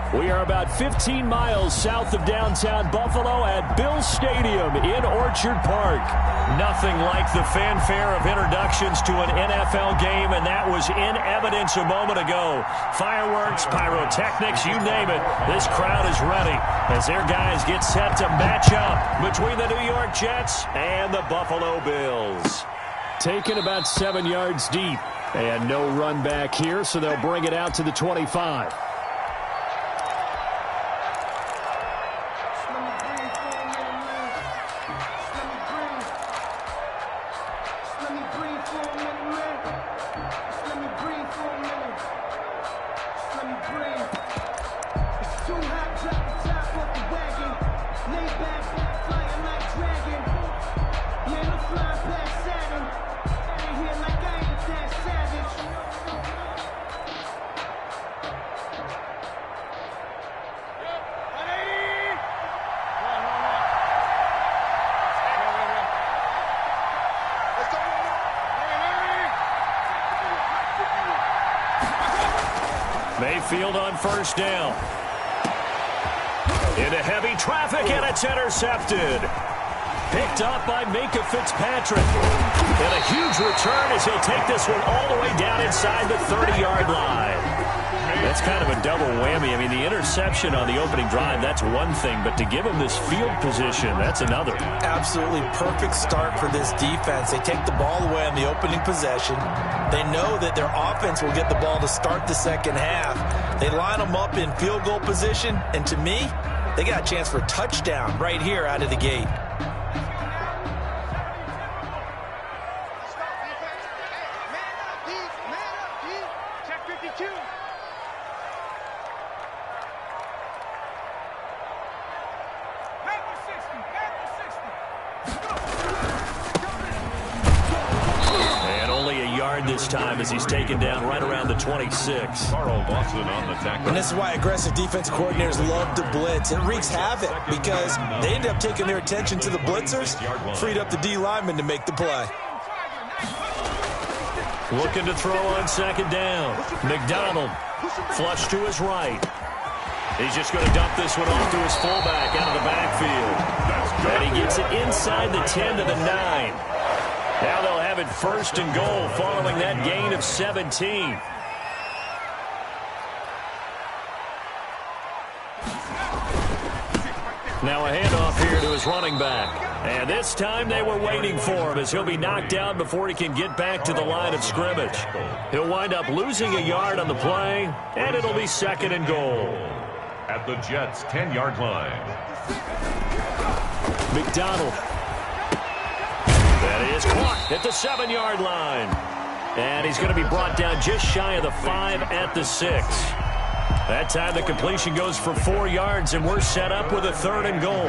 We are about 15 miles south of downtown Buffalo at Bill Stadium in Orchard Park. Nothing like the fanfare of introductions to an NFL game, and that was in evidence a moment ago. Fireworks, pyrotechnics, you name it. This crowd is ready as their guys get set to match up between the New York Jets and the Buffalo Bills. Taken about 7 yards deep, and no run back here, so they'll bring it out to the 25. Mayfield on first down. Into heavy traffic, and it's intercepted. Picked up by Minkah Fitzpatrick. And a huge return as he'll take this one all the way down inside the 30-yard line. That's kind of a double whammy. I mean, the interception on the opening drive, that's one thing, but to give him this field position, that's another. Absolutely perfect start for this defense. They take the ball away on the opening possession. They know that their offense will get the ball to start the second half. They line them up in field goal position, and to me, they got a chance for a touchdown right here out of the gate. This time as he's taken down right around the 26. Carl Lawson on the tackle. And this is why aggressive defensive coordinators love to blitz. It wreaks havoc because they end up taking their attention to the blitzers, freed up the D lineman to make the play. Looking to throw on second down. McDonald flush to his right. He's just going to dump this one off to his fullback out of the backfield. And he gets it inside the 10 to the 9. Now they'll have it first and goal following that gain of 17. Now a handoff here to his running back. And this time they were waiting for him as he'll be knocked down before he can get back to the line of scrimmage. He'll wind up losing a yard on the play, and it'll be second and goal. At the Jets' 10-yard line. McDonald. That is caught at the 7-yard line. And he's going to be brought down just shy of the 5 at the 6. That time the completion goes for 4 yards, and we're set up with a third and goal.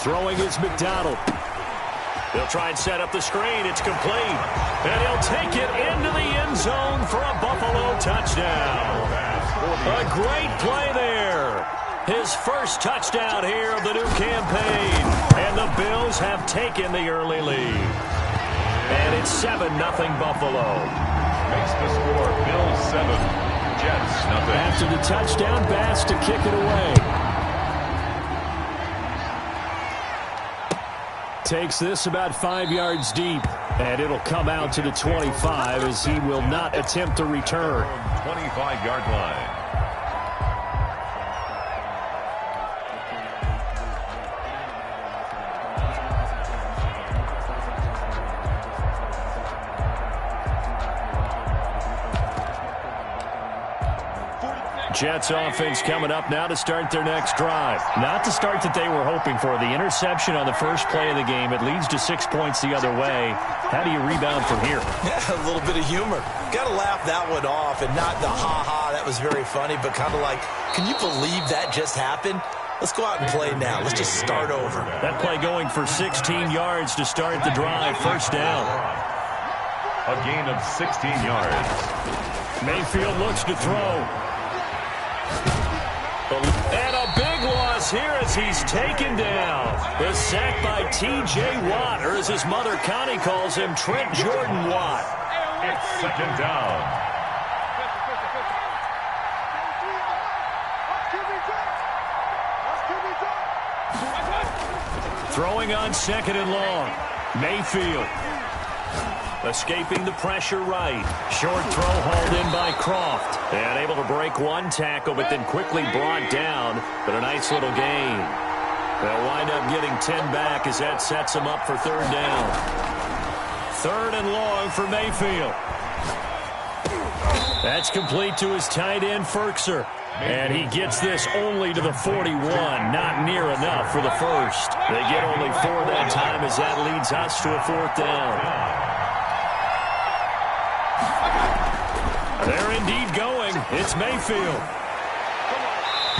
Throwing is McDonald. They'll try and set up the screen. It's complete. And he'll take it into the end zone for a Buffalo touchdown. A great play there. His first touchdown here of the new campaign. And the Bills have taken the early lead. And it's 7-0 Buffalo. Makes the score Bills 7, Jets nothing. After the touchdown, Bass to kick it away. Takes this about 5 yards deep, and it'll come out to the 25 as he will not attempt to return. 25-yard line. Jets offense coming up now to start their next drive. Not the start that they were hoping for. The interception on the first play of the game. It leads to 6 points the other way. How do you rebound from here? Yeah, a little bit of humor. Got to laugh that one off, and not the ha-ha, that was very funny, but kind of like, can you believe that just happened? Let's go out and play now. Let's just start over. That play going for 16 yards to start the drive. First down. A gain of 16 yards. Mayfield looks to throw. And a big loss is here as he's taken down. The sack by T.J. Watt, or as his mother Connie calls him, Trent Jordan Watt. It's second down. Throwing on second and long. Mayfield. Escaping the pressure right. Short throw hauled in by Croft. And able to break one tackle, but then quickly brought down. But a nice little gain. They'll wind up getting 10 back as that sets them up for third down. Third and long for Mayfield. That's complete to his tight end, Ferkser. And he gets this only to the 41. Not near enough for the first. They get only 4 that time as that leads us to a fourth down. They're indeed going. It's Mayfield.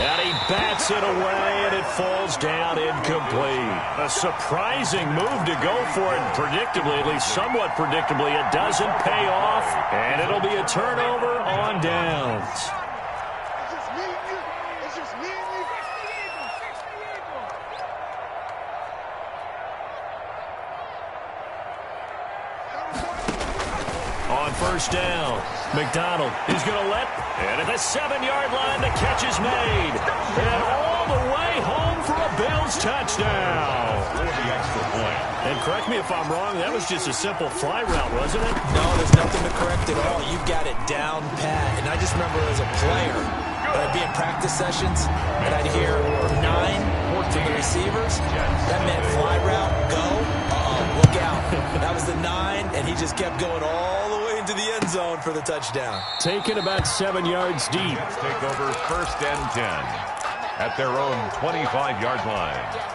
And he bats it away, and it falls down incomplete. A surprising move to go for it, predictably, at least somewhat predictably. It doesn't pay off, and it'll be a turnover on downs. On first down, McDonald is going to let, and at the 7-yard line, the catch is made. And all the way home for a Bills touchdown. And correct me if I'm wrong, that was just a simple fly route, wasn't it? No, there's nothing to correct at all. You got it down pat. And I just remember as a player, when I'd be in practice sessions, and I'd hear 9 from the receivers. That meant fly route, go, look out. That was the 9, and he just kept going all the way into the end zone for the touchdown. Taken about 7 yards deep. Let's take over first and 10 at their own 25-yard line.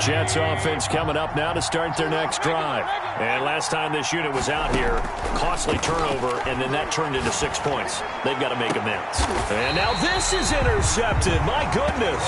Jets offense coming up now to start their next drive. And last time this unit was out here, costly turnover, and then that turned into 6 points. They've got to make amends. And now this is intercepted. My goodness.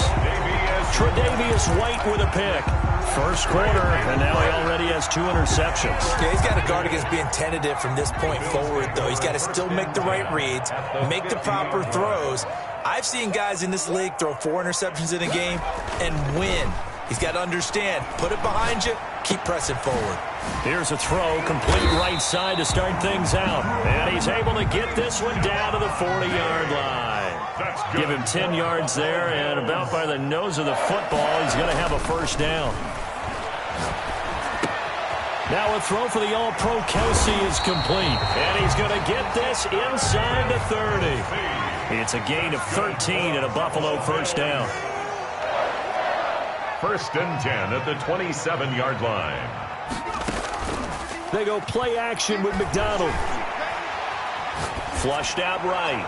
Tre'Davious White with a pick. First quarter, and now he already has 2 interceptions. Yeah, he's got to guard against being tentative from this point forward, though. He's got to still make the right reads, make the proper throws. I've seen guys in this league throw 4 interceptions in a game and win. He's got to understand, put it behind you, keep pressing forward. Here's a throw, complete right side to start things out. And he's able to get this one down to the 40-yard line. Give him 10 yards there, and about by the nose of the football, he's going to have a first down. Now a throw for the All-Pro Kelsey is complete. And he's going to get this inside the 30. It's a gain of 13 and a Buffalo first down. First and 10 at the 27-yard line. They go play action with McDonald. Flushed out right.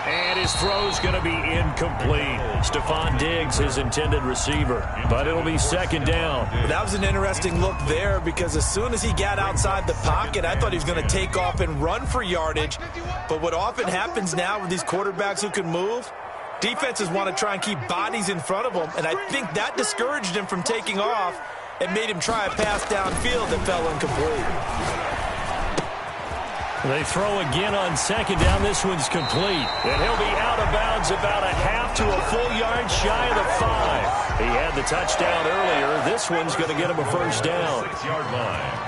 And his throw's going to be incomplete. Stephon Diggs, his intended receiver. But it'll be second down. That was an interesting look there because as soon as he got outside the pocket, I thought he was going to take off and run for yardage. But what often happens now with these quarterbacks who can move, defenses want to try and keep bodies in front of them, and I think that discouraged him from taking off and made him try a pass downfield that fell incomplete. They throw again on second down. This one's complete. And he'll be out of bounds about a half to a full yard shy of the 5. He had the touchdown earlier. This one's going to get him a first down. 6-yard line.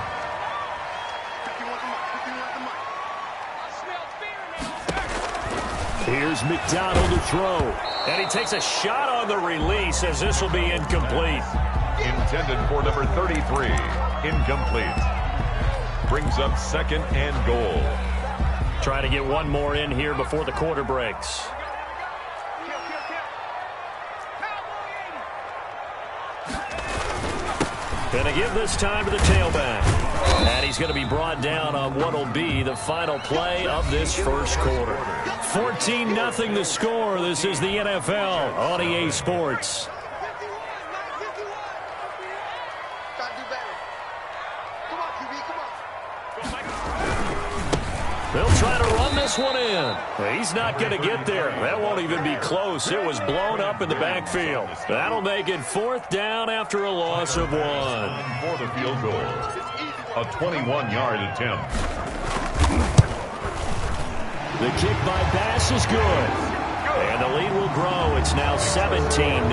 Here's McDonald to throw. And he takes a shot on the release as this will be incomplete. Intended for number 33. Incomplete. Brings up second and goal. Trying to get one more in here before the quarter breaks. Going to give this time to the tailback. And he's going to be brought down on what will be the final play of this first quarter. 14-0 the score. This is the NFL on EA Sports. They'll try to run this one in. He's not going to get there. That won't even be close. It was blown up in the backfield. That'll make it 4th down after a loss of 1. For the field goal, a 21-yard attempt. The kick by Bass is good. And the lead will grow. It's now 17-0.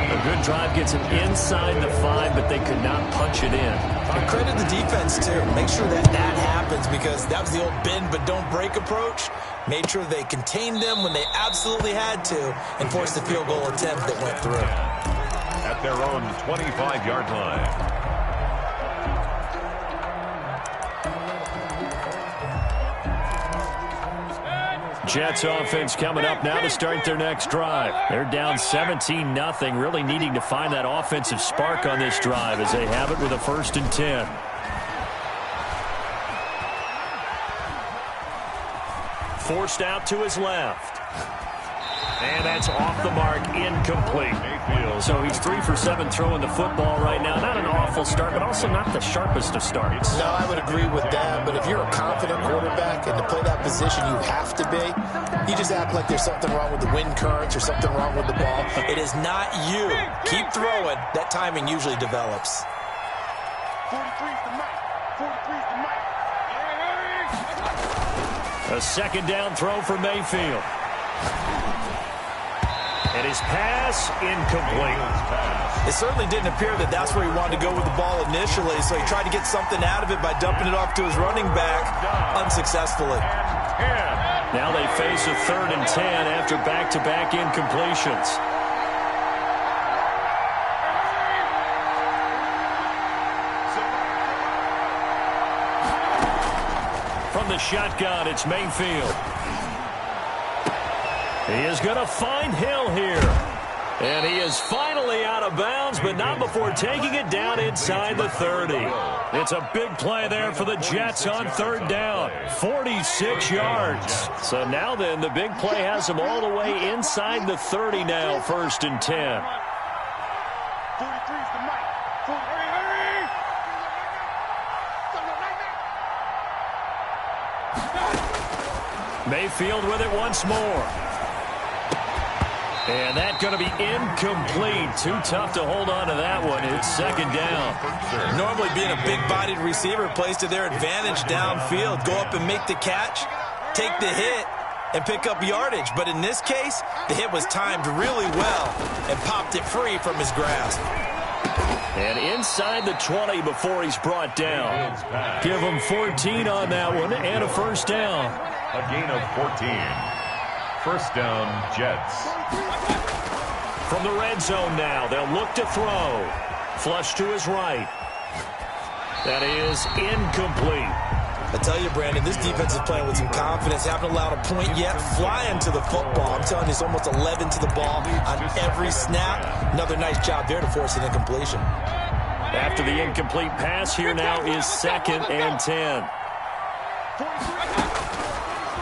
A good drive gets him inside the 5, but they could not punch it in. And credit the defense, too. Make sure that happens, because that was the old bend but don't break approach. Made sure they contained them when they absolutely had to and forced the field goal attempt that went through. At their own 25-yard line. Jets offense coming up now to start their next drive. They're down 17-0, really needing to find that offensive spark on this drive as they have it with a 1st and 10. Forced out to his left. And that's off the mark, incomplete. So he's 3 for 7 throwing the football right now. Not an awful start, but also not the sharpest of starts. No, I would agree with that. But if you're a confident quarterback and to play that position you have to be, you just act like there's something wrong with the wind currents or something wrong with the ball. It is not you. Keep throwing. That timing usually develops. 43's the mic. 43's the mic. A 2nd down throw for Mayfield. And his pass incomplete. It certainly didn't appear that that's where he wanted to go with the ball initially, so he tried to get something out of it by dumping it off to his running back unsuccessfully. Now they face a 3rd and 10 after back-to-back incompletions. From the shotgun, it's Mayfield. He is going to find Hill here. And he is finally out of bounds, but not before taking it down inside the 30. It's a big play there for the Jets on 3rd down. 46 yards. So now then, the big play has them all the way inside the 30 now, 1st and 10. 43's the mic. 43. Mayfield with it once more. And that's going to be incomplete. Too tough to hold on to that one. It's 2nd down. Normally being a big-bodied receiver plays to their advantage downfield. Go up and make the catch, take the hit, and pick up yardage. But in this case, the hit was timed really well and popped it free from his grasp. And inside the 20 before he's brought down. Give him 14 on that one and a 1st down. A gain of 14. 1st down, Jets. From the red zone now, they'll look to throw. Flush to his right. That is incomplete. I tell you, Brandon, this defense is playing with some confidence. Haven't allowed a point yet. Flying to the football. I'm telling you, it's almost 11 to the ball on every snap. Another nice job there to force an incompletion. After the incomplete pass, here now is 2nd and 10.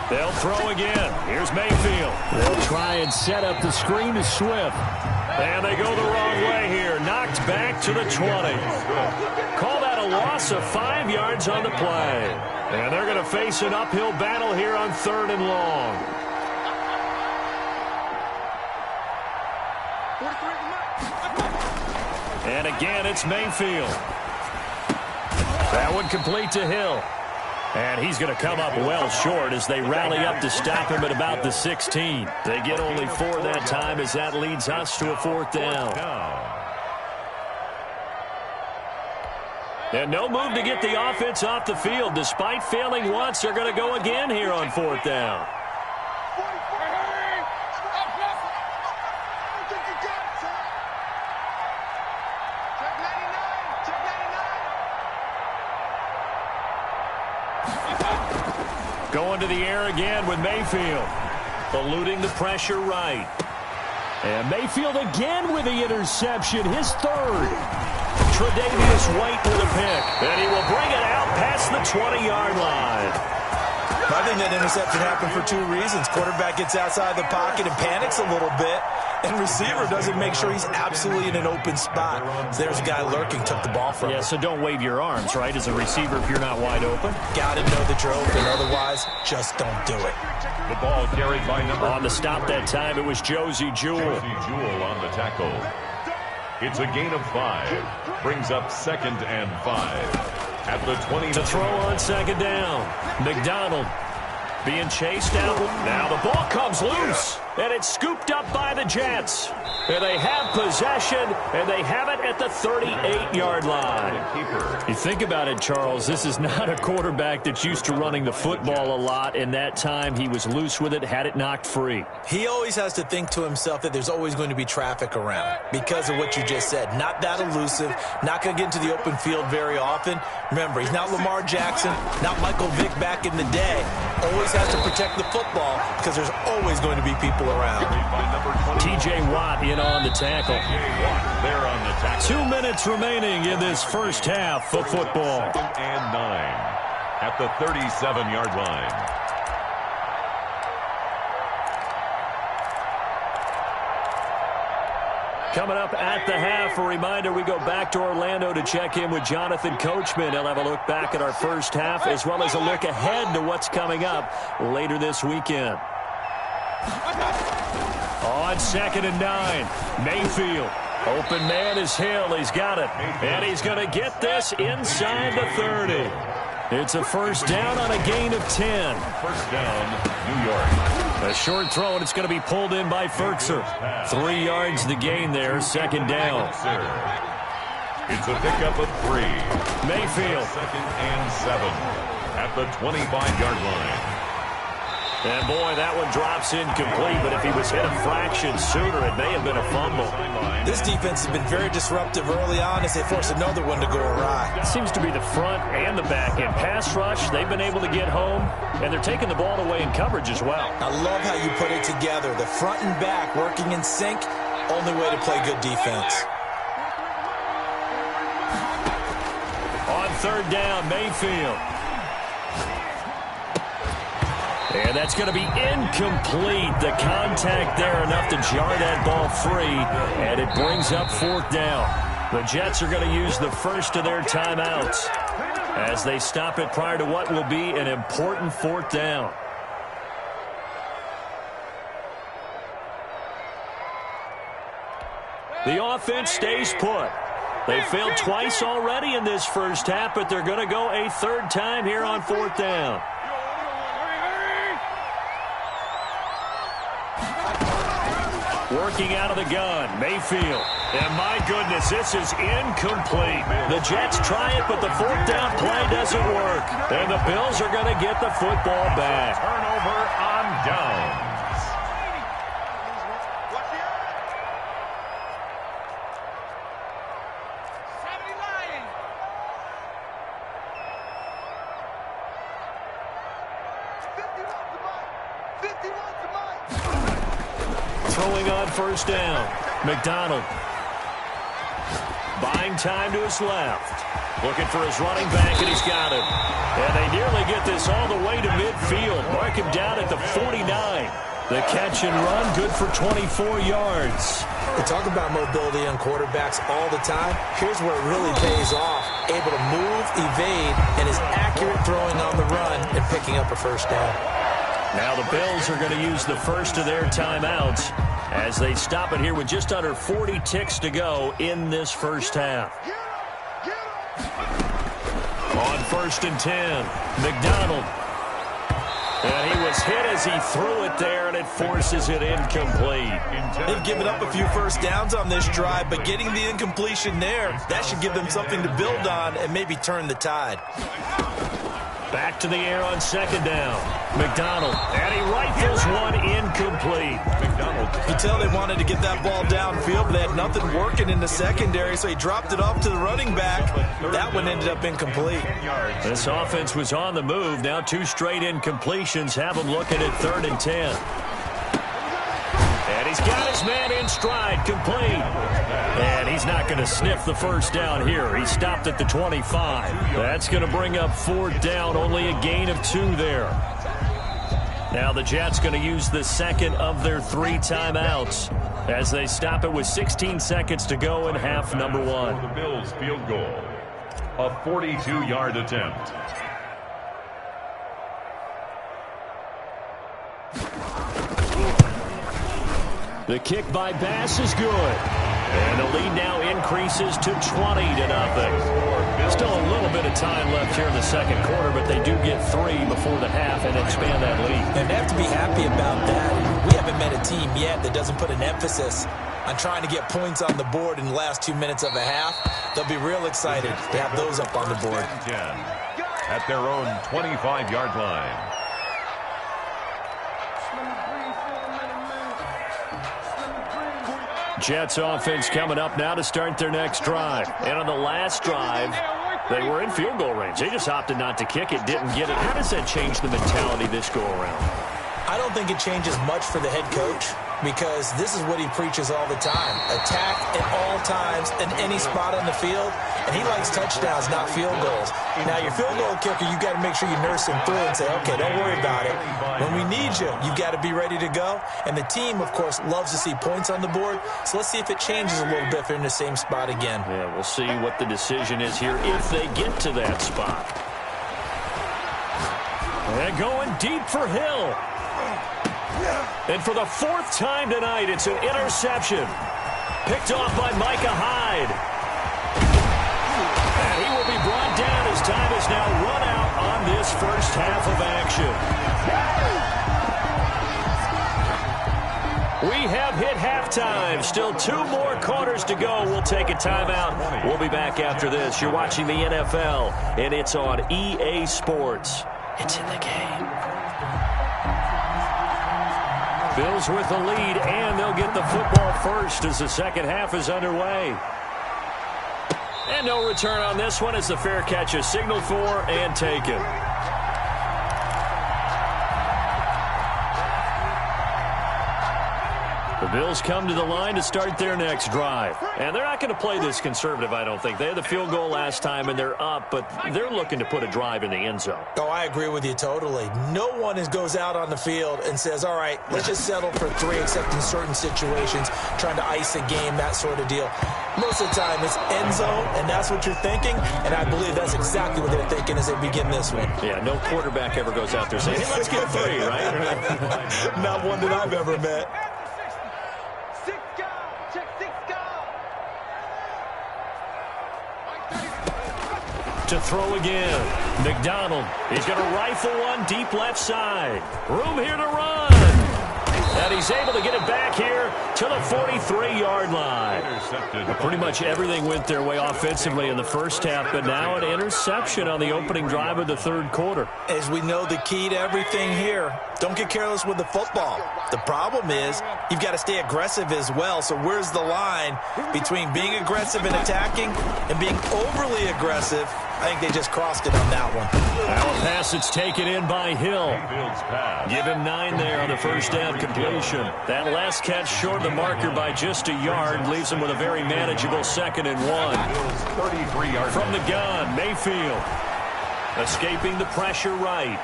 They'll throw again. Here's Mayfield. They'll try and set up the screen to Swift. And they go the wrong way here. Knocked back to the 20. Call that a loss of 5 yards on the play. And they're going to face an uphill battle here on 3rd and long. And again, it's Mayfield. That one complete to Hill. And he's going to come up well short as they rally up to stop him at about the 16. They get only 4 that time as that leads us to a 4th down. And no move to get the offense off the field. Despite failing once, they're going to go again here on 4th down. Going to the air again with Mayfield. Eluding the pressure right. And Mayfield again with the interception. His 3rd. Tre'Davious White with a pick. And he will bring it out past the 20-yard line. I think that interception happened for 2 reasons. Quarterback gets outside the pocket and panics a little bit. And receiver doesn't make sure he's absolutely in an open spot. So there's a guy lurking, took the ball from him. Yeah, so don't wave your arms, right, as a receiver if you're not wide open. Got to know that you're open. Otherwise, just don't do it. The ball carried by number on the stop that time. It was Josie Jewell. Josie Jewell on the tackle. It's a gain of 5. Brings up 2nd and 5. At the 20. To throw on 2nd down. McDonald being chased out. Now the ball comes loose, and it's scooped up by the Jets. And they have possession, and they have it at the 38-yard line. You think about it, Charles, this is not a quarterback that's used to running the football a lot, and that time he was loose with it, had it knocked free. He always has to think to himself that there's always going to be traffic around because of what you just said. Not that elusive, not going to get into the open field very often. Remember, he's not Lamar Jackson, not Michael Vick back in the day. Always has to protect the football because there's always going to be people around. T.J. Watt in on the tackle. There on the tackle. 2 minutes remaining in this first half of football. 2nd and 9 at the 37-yard line. Coming up at the half, a reminder, we go back to Orlando to check in with Jonathan Coachman. He'll have a look back at our first half as well as a look ahead to what's coming up later this weekend. On 2nd and 9, Mayfield. Open man is Hill. He's got it. And he's going to get this inside the 30. It's a first down on a gain of 10. First down, New York. A short throw, and it's going to be pulled in by Furtzer. 3 yards the gain there, 2nd down. It's a pickup of 3. Mayfield. 2nd and 7 at the 25-yard line. And, boy, that one drops incomplete, but if he was hit a fraction sooner, it may have been a fumble. This defense has been very disruptive early on as they force another one to go awry. It seems to be the front and the back end. Pass rush, they've been able to get home, and they're taking the ball away in coverage as well. I love how you put it together. The front and back working in sync, only way to play good defense. On 3rd down, Mayfield. And that's going to be incomplete. The contact there enough to jar that ball free, and it brings up 4th down. The Jets are going to use the first of their timeouts as they stop it prior to what will be an important 4th down. The offense stays put. They failed twice already in this first half, but they're going to go a 3rd time here on 4th down. Working out of the gun, Mayfield. And my goodness, this is incomplete. The Jets try it, but the 4th down play doesn't work. And the Bills are going to get the football back. Turnover on downs. Throwing on 1st down. McDonald. Buying time to his left. Looking for his running back, and he's got him. And they nearly get this all the way to midfield. Mark him down at the 49. The catch and run, good for 24 yards. We talk about mobility on quarterbacks all the time. Here's where it really pays off. Able to move, evade, and is accurate throwing on the run and picking up a 1st down. Now the Bills are going to use the first of their timeouts as they stop it here with just under 40 ticks to go in this first half. On 1st and 10, McDonald. And he was hit as he threw it there, and it forces it incomplete. They've given up a few 1st downs on this drive, but getting the incompletion there, that should give them something to build on and maybe turn the tide. Back to the air on 2nd down. McDonald, and he rifles one incomplete. McDonald. You can tell they wanted to get that ball downfield, but they had nothing working in the secondary, so he dropped it off to the running back. That one ended up incomplete. This offense was on the move. Now 2 straight incompletions have them looking at 3rd and 10. And he's got his man in stride, complete. And he's not going to sniff the 1st down here. He stopped at the 25. That's going to bring up 4th down, only a gain of 2 there. Now the Jets going to use the second of their 3 timeouts as they stop it with 16 seconds to go in half number 1. For the Bills field goal, a 42-yard attempt. The kick by Bass is good. And the lead now increases to 20-0. Still a little bit of time left here in the second quarter, but they do get 3 before the half and expand that lead. And they have to be happy about that. We haven't met a team yet that doesn't put an emphasis on trying to get points on the board in the last 2 minutes of a half. They'll be real excited to have those up on the board. 10 at their own 25-yard line. Jets offense coming up now to start their next drive. And on the last drive, they were in field goal range. They just opted not to kick it, didn't get it. How does that change the mentality this go around? I don't think it changes much for the head coach because this is what he preaches all the time. Attack at all times in any spot on the field, and he likes touchdowns, not field goals. Now, your field goal kicker, you've got to make sure you nurse him through and say, okay, don't worry about it. When we need you, you've got to be ready to go. And the team, of course, loves to see points on the board. So let's see if it changes a little bit if they're in the same spot again. Yeah, we'll see what the decision is here if they get to that spot. They're going deep for Hill. And for the 4th time tonight, it's an interception. Picked off by Micah Hyde. And he will be brought down as time is now run out on this first half of action. We have hit halftime. Still 2 more quarters to go. We'll take a timeout. We'll be back after this. You're watching the NFL, and it's on EA Sports. It's in the game. Bills with the lead, and they'll get the football first as the second half is underway. And no return on this one as the fair catch is signaled for and taken. The Bills come to the line to start their next drive. And they're not going to play this conservative, I don't think. They had the field goal last time, and they're up, but they're looking to put a drive in the end zone. Oh, I agree with you totally. No one goes out on the field and says, all right, let's just settle for 3, except in certain situations, trying to ice a game, that sort of deal. Most of the time, it's end zone, and that's what you're thinking, and I believe that's exactly what they're thinking as they begin this one. Yeah, no quarterback ever goes out there saying, hey, let's get 3, right? Not one that I've ever met. To throw again. McDonald. He's going to rifle one deep left side. Room here to run. And he's able to get it back here to the 43-yard line. Pretty much everything went their way offensively in the first half, but now an interception on the opening drive of the third quarter. As we know, the key to everything here, don't get careless with the football. The problem is you've got to stay aggressive as well. So where's the line between being aggressive and attacking and being overly aggressive? I think they just crossed it on that one. Now a pass that's taken in by Hill. Give him 9 there on the first down completion. That last catch short of the marker by just a yard leaves him with a very manageable 2nd and 1. From the gun, Mayfield. Escaping the pressure right.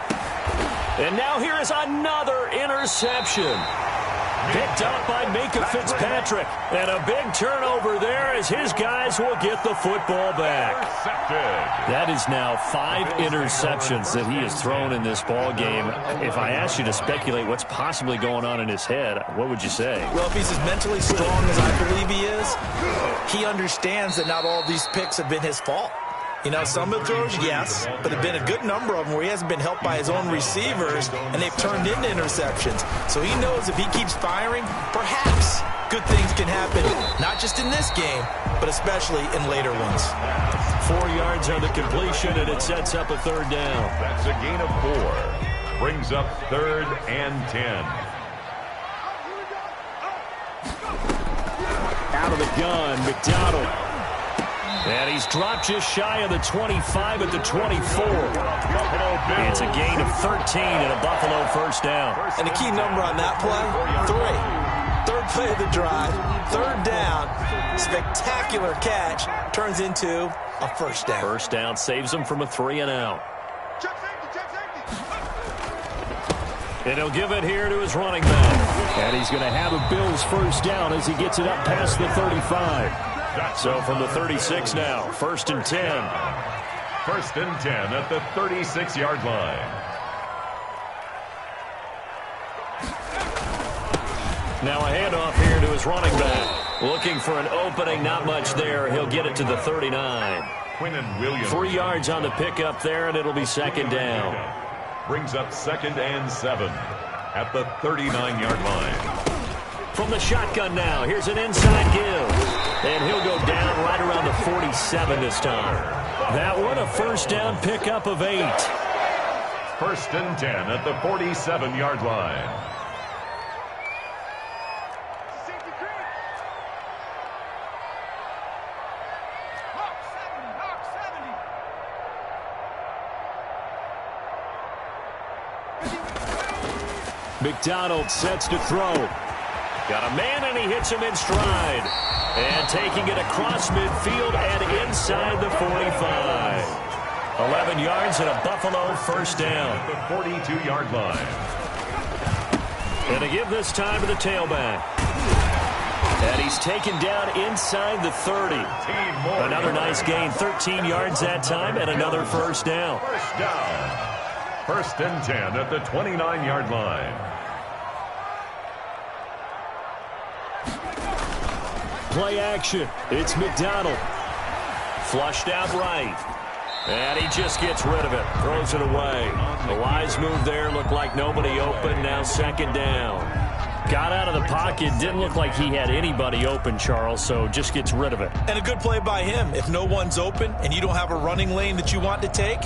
And now here is another interception. Picked up by Minka Fitzpatrick. And a big turnover there as his guys will get the football back. That is now 5 interceptions that he has thrown in this ball game. If I asked you to speculate what's possibly going on in his head, what would you say? Well, if he's as mentally strong as I believe he is, he understands that not all these picks have been his fault. You know, some of the throws, yes, but there have been a good number of them where he hasn't been helped by his own receivers, and they've turned into interceptions. So he knows if he keeps firing, perhaps good things can happen, not just in this game, but especially in later ones. 4 yards on the completion, and it sets up a 3rd down. That's a gain of 4. Brings up 3rd and 10. Out of the gun, McDonald. And he's dropped just shy of the 25 at the 24. It's a gain of 13 and a Buffalo first down. And the key number on that play, 3. 3rd play of the drive, 3rd down, spectacular catch, turns into a first down. First down saves him from a 3 and out. And he'll give it here to his running back. And he's going to have a Bills first down as he gets it up past the 35. So from the 36 now, 1st and 10. 1st and 10 at the 36-yard line. Now a handoff here to his running back. Looking for an opening, not much there. He'll get it to the 39. 3 yards on the pickup there, and it'll be 2nd down. Brings up 2nd and 7 at the 39-yard line. From the shotgun now, here's an inside give. And he'll go down right around the 47 this time. That one a first down pickup of 8. 1st and 10 at the 47-yard line. McDonald sets to throw. Got a man, and he hits him in stride. And taking it across midfield and inside the 45. 11 yards and a Buffalo first down. The 42-yard line. And a give this time to the tailback. And he's taken down inside the 30. Another nice gain, 13 yards that time, and another first down. First down. 1st and 10 at the 29-yard line. Play action. It's McDonald. Flushed out right. And he just gets rid of it. Throws it away. A wise move there. Looked like nobody open. Now 2nd down. Got out of the pocket. Didn't look like he had anybody open, Charles, so just gets rid of it. And a good play by him. If no one's open and you don't have a running lane that you want to take,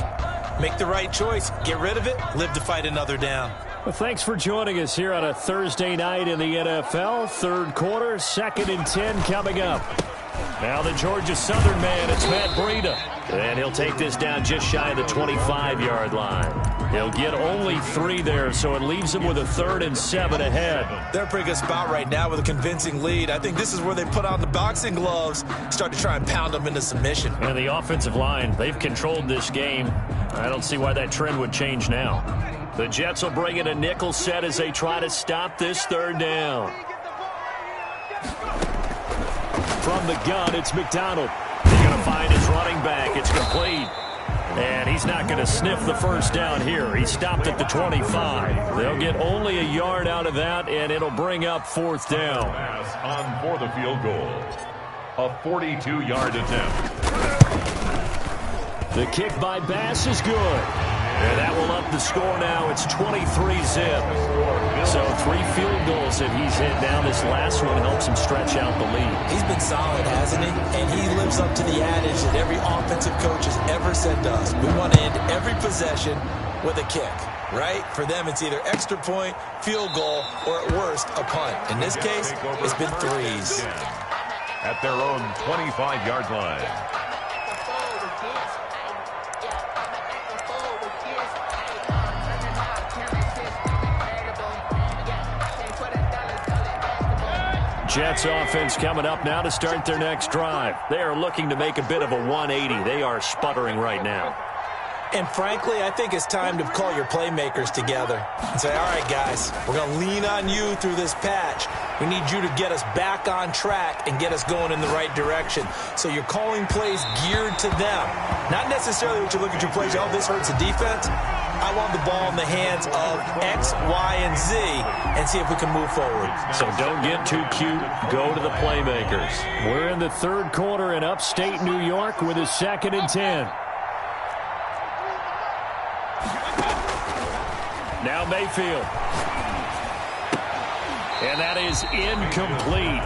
make the right choice. Get rid of it. Live to fight another down. Well, thanks for joining us here on a Thursday night in the NFL. 3rd quarter, 2nd and 10 coming up. Now the Georgia Southern man, it's Matt Breida. And he'll take this down just shy of the 25-yard line. He'll get only 3 there, so it leaves him with a 3rd and 7 ahead. They're a pretty good spot right now with a convincing lead. I think this is where they put on the boxing gloves, start to try and pound them into submission. And the offensive line, they've controlled this game. I don't see why that trend would change now. The Jets will bring in a nickel set as they try to stop this 3rd down. From the gun, it's McDonald. He's going to find his running back. It's complete. And he's not going to sniff the first down here. He stopped at the 25. They'll get only a yard out of that, and it'll bring up 4th down. Pass on for the field goal. A 42-yard attempt. The kick by Bass is good. And that will up the score now. It's 23-zip. So 3 field goals that he's hit now. This last one helps him stretch out the lead. He's been solid, hasn't he? And he lives up to the adage that every offensive coach has ever said to us. We want to end every possession with a kick, right? For them, it's either extra point, field goal, or at worst, a punt. In this case, it's been 3s. At their own 25-yard line. Jets offense coming up now to start their next drive. They are looking to make a bit of a 180. They are sputtering right now. And frankly, I think it's time to call your playmakers together and say, all right, guys, we're going to lean on you through this patch. We need you to get us back on track and get us going in the right direction. So you're calling plays geared to them. Not necessarily what you look at your plays, oh, this hurts the defense. I want the ball in the hands of X, Y, and Z and see if we can move forward. So don't get too cute. Go to the playmakers. We're in the 3rd quarter in upstate New York with a 2nd and 10. Now Mayfield. And that is incomplete.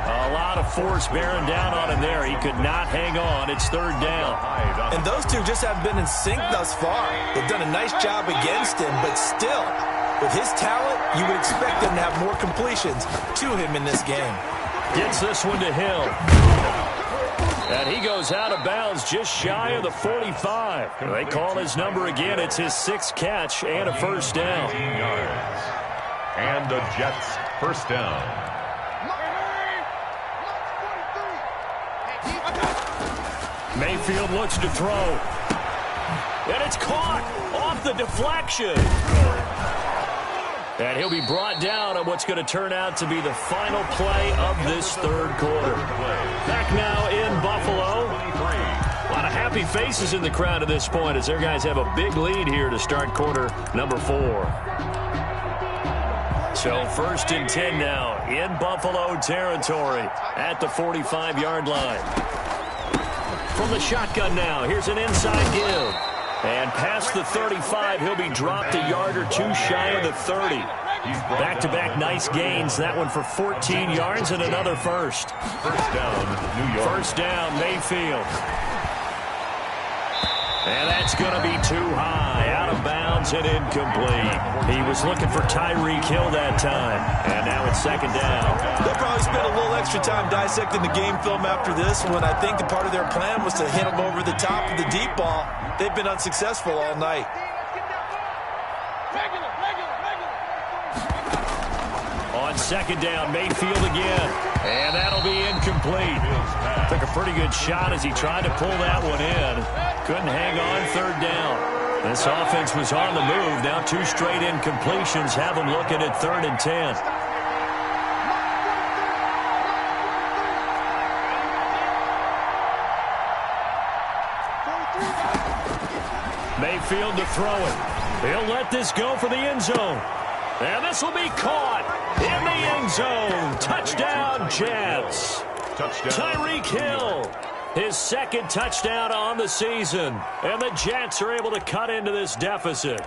A lot of force bearing down on him there. He could not hang on. It's 3rd down. And those two just haven't been in sync thus far. They've done a nice job against him, but still, with his talent, you would expect them to have more completions to him in this game. Gets this one to Hill. And he goes out of bounds just shy of the 45. They call his number again. It's his 6th catch and a first down. And the Jets first down. Mayfield looks to throw. And it's caught off the deflection. And he'll be brought down on what's going to turn out to be the final play of this third quarter. Back now in Buffalo. A lot of happy faces in the crowd at this point as their guys have a big lead here to start quarter number 4. So 1st and 10 now in Buffalo territory at the 45-yard line. From the shotgun now, here's an inside give. And past the 35, he'll be dropped a yard or two shy of the 30. Back-to-back nice gains. That one for 14 yards and another first. First down, New York. First down, Mayfield. And that's going to be too high. Out of bounds and incomplete. He was looking for Tyreek Hill that time. And now it's second down. They'll probably spend a little extra time dissecting the game film after this one. I think the part of their plan was to hit him over the top of the deep ball. They've been unsuccessful all night. On second down, Mayfield again. And that'll be incomplete. Took a pretty good shot as he tried to pull that one in. Couldn't hang on third down. This offense was on the move. Now 2 straight incompletions have them looking at 3rd and 10. Mayfield to throw it. He'll let this go for the end zone. And this will be caught in the end zone. Touchdown, Jets. Touchdown. Tyreek Hill, his 2nd touchdown on the season. And the Jets are able to cut into this deficit.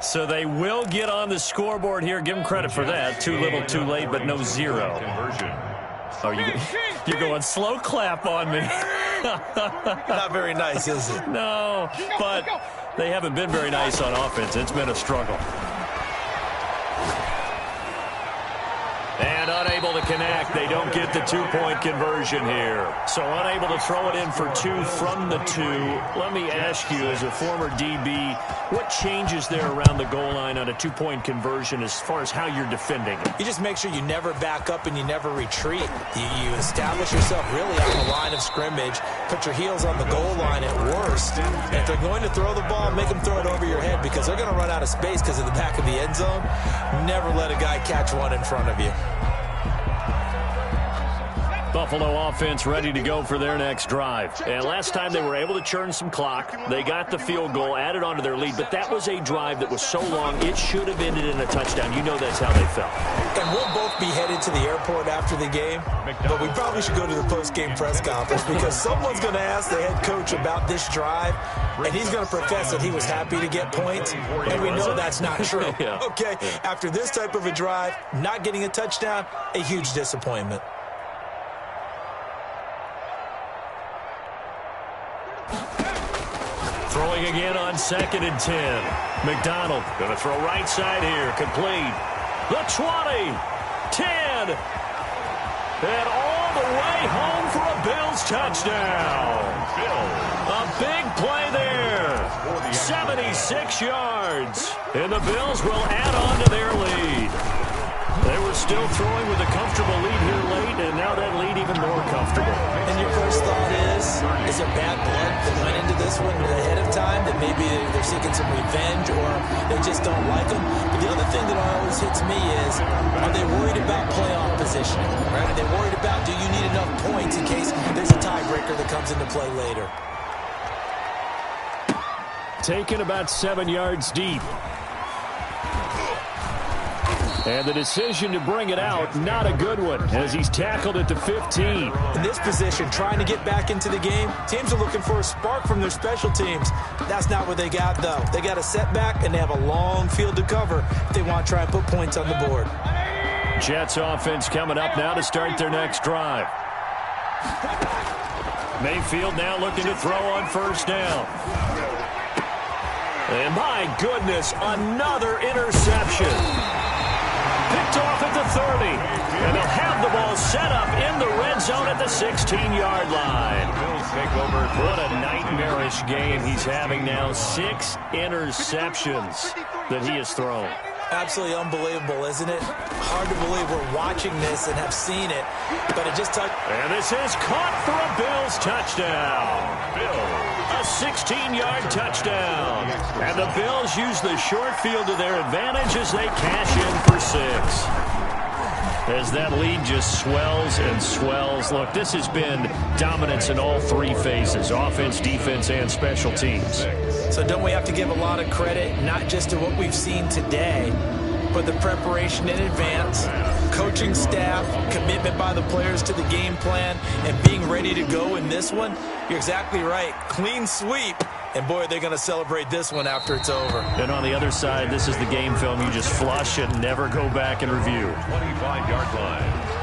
So they will get on the scoreboard here. Give them credit for that. Too little, too late, but no 0. Conversion. Oh, you're going slow clap on me. Not very nice, is it? No, but they haven't been very nice on offense. It's been a struggle. And unable to connect. They don't get the 2-point conversion here. So unable to throw it in for 2 from the 2. Let me ask you, as a former DB, what changes there around the goal line on a 2-point conversion as far as how you're defending it? You just make sure you never back up and you never retreat. You establish yourself really on the line of scrimmage. Put your heels on the goal line at worst. And if they're going to throw the ball, make them throw it over your head because they're going to run out of space because of the back of the end zone. Never let a guy catch one in front of you. Buffalo offense ready to go for their next drive. And last time they were able to churn some clock. They got the field goal, added on to their lead. But that was a drive that was so long, it should have ended in a touchdown. You know that's how they felt. And we'll both be headed to the airport after the game. But we probably should go to the post-game press conference because someone's going to ask the head coach about this drive. And he's going to profess that he was happy to get points. And we know that's not true. Yeah. Okay, after this type of a drive, not getting a touchdown, a huge disappointment. Throwing again on 2nd and 10. McDonald going to throw right side here. Complete. The 20. 10. And all the way home for a Bills touchdown. A big play there. 76 yards. And the Bills will add on to their lead. They were still throwing with a comfortable lead here late, and now that lead even more comfortable. And your first thought is there bad blood that went into this one ahead of time, that maybe they're seeking some revenge or they just don't like them? But the other thing that always hits me is, are they worried about playoff positioning? Right? Are they worried about, do you need enough points in case there's a tiebreaker that comes into play later? Taken about 7 yards deep. And the decision to bring it out, not a good one, as he's tackled at the 15. In this position, trying to get back into the game, teams are looking for a spark from their special teams. That's not what they got, though. They got a setback, and they have a long field to cover if they want to try and put points on the board. Jets offense coming up now to start their next drive. Mayfield now looking to throw on first down. And my goodness, another interception. Picked off at the 30. And they'll have the ball set up in the red zone at the 16-yard line. What a nightmarish game he's having now. 6 interceptions that he has thrown. Absolutely unbelievable, isn't it? Hard to believe we're watching this and have seen it, but it just touched. And this is caught for a Bills touchdown. A 16-yard touchdown. And the Bills use the short field to their advantage as they cash in for 6. As that lead just swells and swells. Look, this has been dominance in all three phases, offense, defense, and special teams. So don't we have to give a lot of credit, not just to what we've seen today, but the preparation in advance, coaching staff, commitment by the players to the game plan, and being ready to go in this one? You're exactly right. Clean sweep. And, boy, they're going to celebrate this one after it's over. And on the other side, this is the game film you just flush and never go back and review. 25-yard line.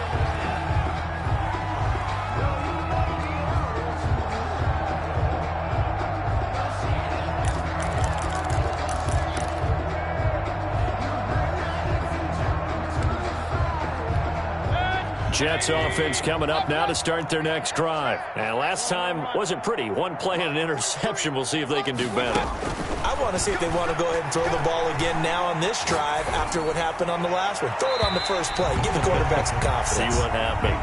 Jets offense coming up now to start their next drive. And last time wasn't pretty. One play and an interception. We'll see if they can do better. I want to see if they want to go ahead and throw the ball again now on this drive after what happened on the last one. Throw it on the first play. Give the quarterback some confidence. See what happens.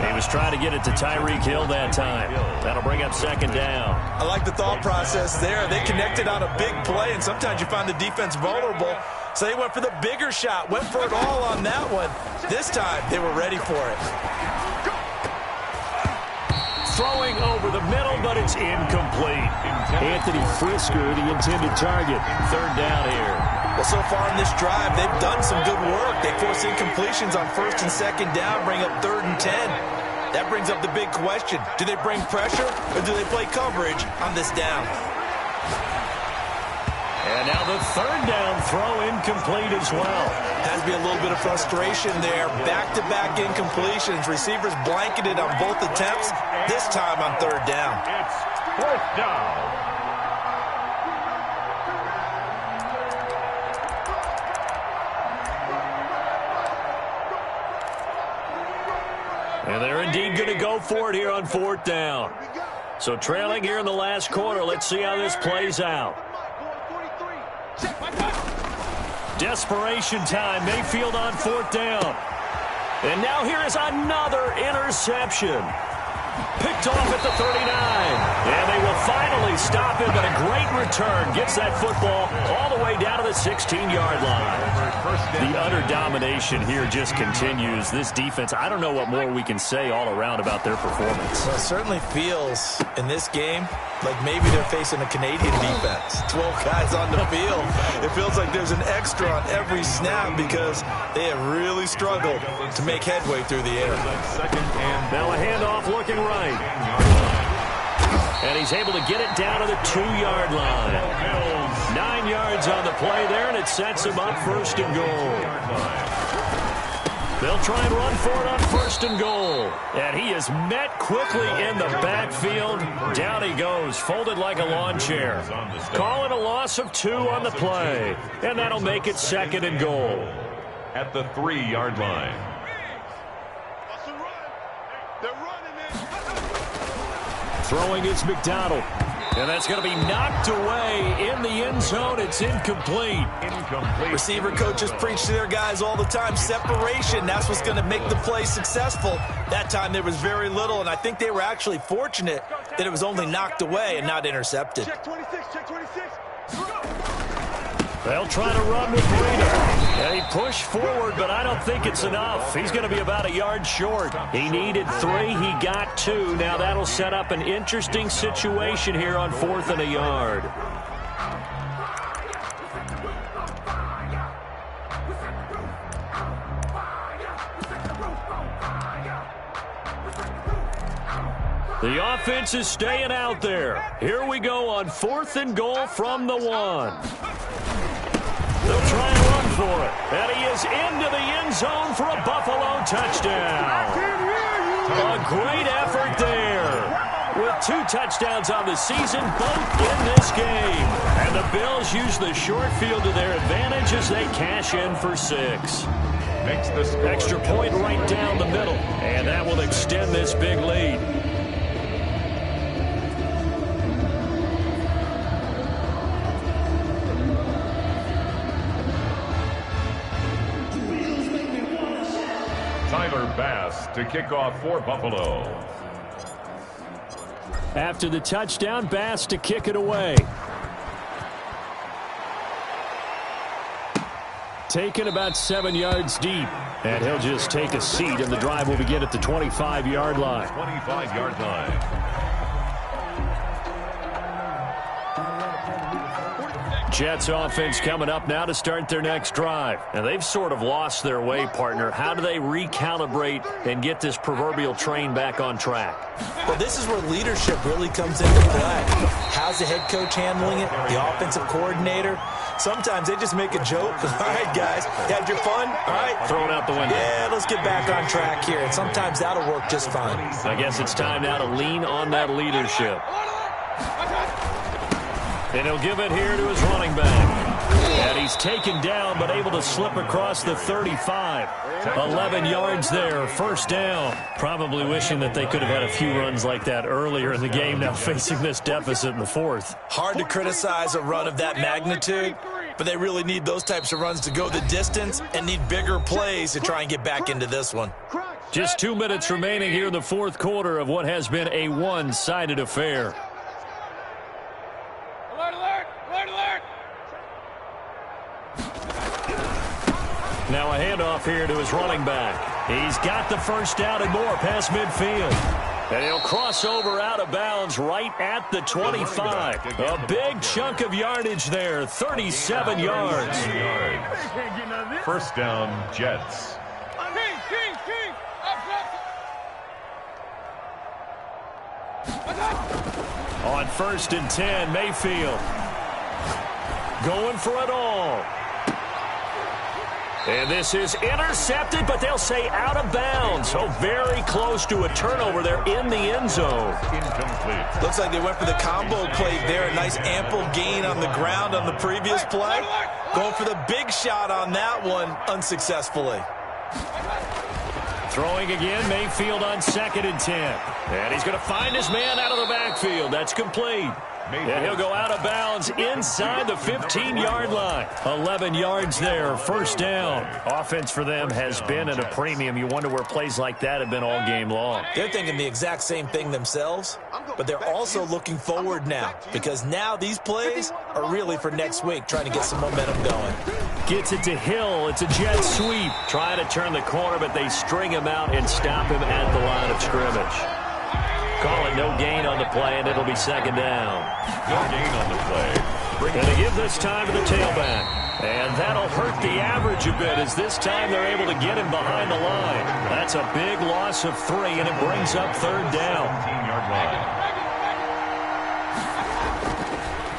He was trying to get it to Tyreek Hill that time. That'll bring up second down. I like the thought process there. They connected on a big play, and sometimes you find the defense vulnerable. So they went for the bigger shot, went for it all on that one. This time, they were ready for it. Throwing over the middle, but it's incomplete. Anthony Frisker, the intended target. Third down here. Well, so far in this drive, they've done some good work. They force incompletions on first and second down, bring up 3rd and 10. That brings up the big question. Do they bring pressure, or do they play coverage on this down? And now the third down throw incomplete as well. Has to be a little bit of frustration there. Back-to-back incompletions. Receivers blanketed on both attempts. This time on 3rd down. It's 4th down. And they're indeed going to go for it here on 4th down. So trailing here in the last quarter. Let's see how this plays out. Desperation time. Mayfield on 4th down. And now here is another interception. Picked off at the 39. And they will finally stop him, but a great return. Gets that football all the way down to the 16-yard line. The utter domination here just continues. This defense, I don't know what more we can say all around about their performance. Well, it certainly feels in this game like maybe they're facing a Canadian defense. 12 guys on the field. It feels like there's an extra on every snap because they have really struggled to make headway through the air. Now a handoff looking right. And he's able to get it down to the 2-yard line. 9 yards on the play there, and it sets him up 1st and goal. They'll try and run for it on 1st and goal. And he is met quickly in the backfield. Down he goes, folded like a lawn chair. Call it a loss of 2 on the play. And that'll make it 2nd and goal. At the 3-yard line. Throwing is McDonald. And that's going to be knocked away in the end zone. It's incomplete. Receiver coaches preach to their guys all the time. Separation, that's what's going to make the play successful. That time there was very little, and I think they were actually fortunate that it was only knocked away and not intercepted. Check 26, check 26. They'll try to run with Breida. And he pushed forward, but I don't think it's enough. He's going to be about a yard short. He needed 3. He got 2. Now that'll set up an interesting situation here on 4th and a yard. The offense is staying out there. Here we go on 4th and goal from the 1. They'll try and run for it. And he is into the end zone for a Buffalo touchdown. A great effort there. With 2 touchdowns on the season, both in this game. And the Bills use the short field to their advantage as they cash in for 6. Extra point right down the middle. And that will extend this big lead. Ross to kick off for Buffalo. After the touchdown, Bass to kick it away. Taken about 7 yards deep. And he'll just take a seat, and the drive will begin at the 25-yard line. 25-yard line. Jets offense coming up now to start their next drive. And they've sort of lost their way, partner. How do they recalibrate and get this proverbial train back on track? Well, this is where leadership really comes into play. How's the head coach handling it? The offensive coordinator? Sometimes they just make a joke. All right, guys, you had your fun? All right. Throw it out the window. Yeah, let's get back on track here. And sometimes that'll work just fine. I guess it's time now to lean on that leadership. And he'll give it here to his running back. And he's taken down, but able to slip across the 35. 11 yards there, first down. Probably wishing that they could have had a few runs like that earlier in the game, now facing this deficit in the fourth. Hard to criticize a run of that magnitude, but they really need those types of runs to go the distance and need bigger plays to try and get back into this one. Just 2 minutes remaining here in the fourth quarter of what has been a one-sided affair. Now a handoff here to his running back. He's got the first down and more past midfield. And he'll cross over out of bounds right at the 25. A big chunk of yardage there, 37 yards. First down, Jets. On 1st and 10, Mayfield going for it all. And this is intercepted, but they'll say out of bounds. So very close to a turnover there in the end zone. Incomplete. Looks like they went for the combo play there. A nice ample gain on the ground on the previous play. Going for the big shot on that one unsuccessfully. Throwing again, Mayfield on 2nd and 10. And he's going to find his man out of the backfield. That's complete. And he'll go out of bounds inside the 15-yard line. 11 yards there, first down. Offense for them has been at a premium. You wonder where plays like that have been all game long. They're thinking the exact same thing themselves, but they're also looking forward now because now these plays are really for next week, trying to get some momentum going. Gets it to Hill. It's a jet sweep. Trying to turn the corner, but they string him out and stop him at the line of scrimmage. Call it no gain on the play, and it'll be second down. No gain on the play. And they give this time to the tailback. And that'll hurt the average a bit as this time they're able to get him behind the line. That's a big loss of 3, and it brings up third down. 17-yard line.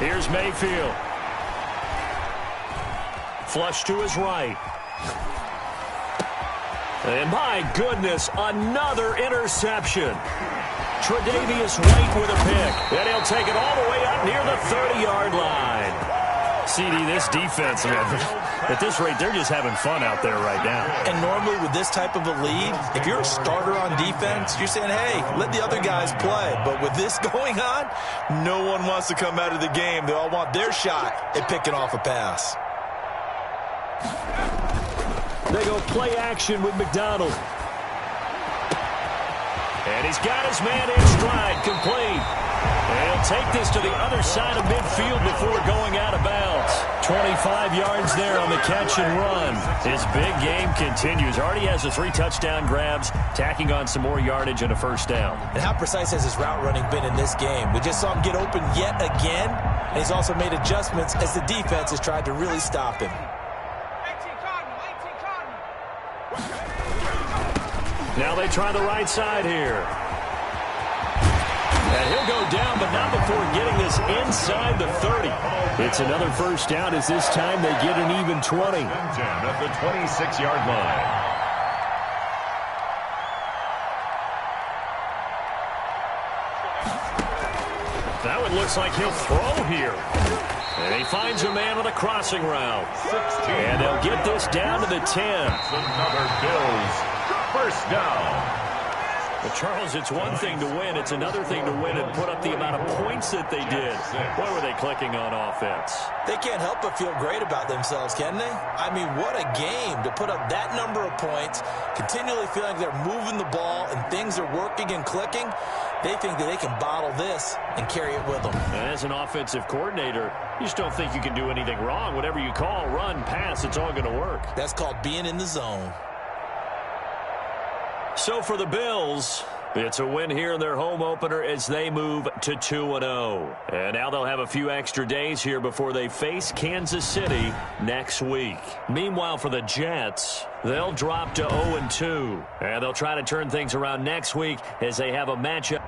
Here's Mayfield. Flush to his right. And my goodness, another interception. Tre'Davious White with a pick. And he'll take it all the way up near the 30-yard line. CD, this defense, man, at this rate, they're just having fun out there right now. And normally with this type of a lead, if you're a starter on defense, you're saying, hey, let the other guys play. But with this going on, no one wants to come out of the game. They all want their shot at picking off a pass. They go play action with McDonald. And he's got his man in stride, complete. And he'll take this to the other side of midfield before going out of bounds. 25 yards there on the catch and run. His big game continues. Already has the 3 touchdown grabs, tacking on some more yardage and a first down. And how precise has his route running been in this game? We just saw him get open yet again, and he's also made adjustments as the defense has tried to really stop him. Now they try the right side here. And he'll go down, but not before getting this inside the 30. It's another first down as this time they get an even 20. At the 26-yard line. That one looks like he'll throw here. And he finds a man on a crossing route. And they'll get this down to the 10. Another Bills first down. But Charles, it's one thing to win. It's another thing to win and put up the amount of points that they did. Boy, were they clicking on offense. They can't help but feel great about themselves, can they? I mean, what a game to put up that number of points, continually feeling like they're moving the ball and things are working and clicking. They think that they can bottle this and carry it with them. And as an offensive coordinator, you just don't think you can do anything wrong. Whatever you call, run, pass, it's all going to work. That's called being in the zone. So for the Bills, it's a win here in their home opener as they move to 2-0. And now they'll have a few extra days here before they face Kansas City next week. Meanwhile, for the Jets, they'll drop to 0-2. And they'll try to turn things around next week as they have a matchup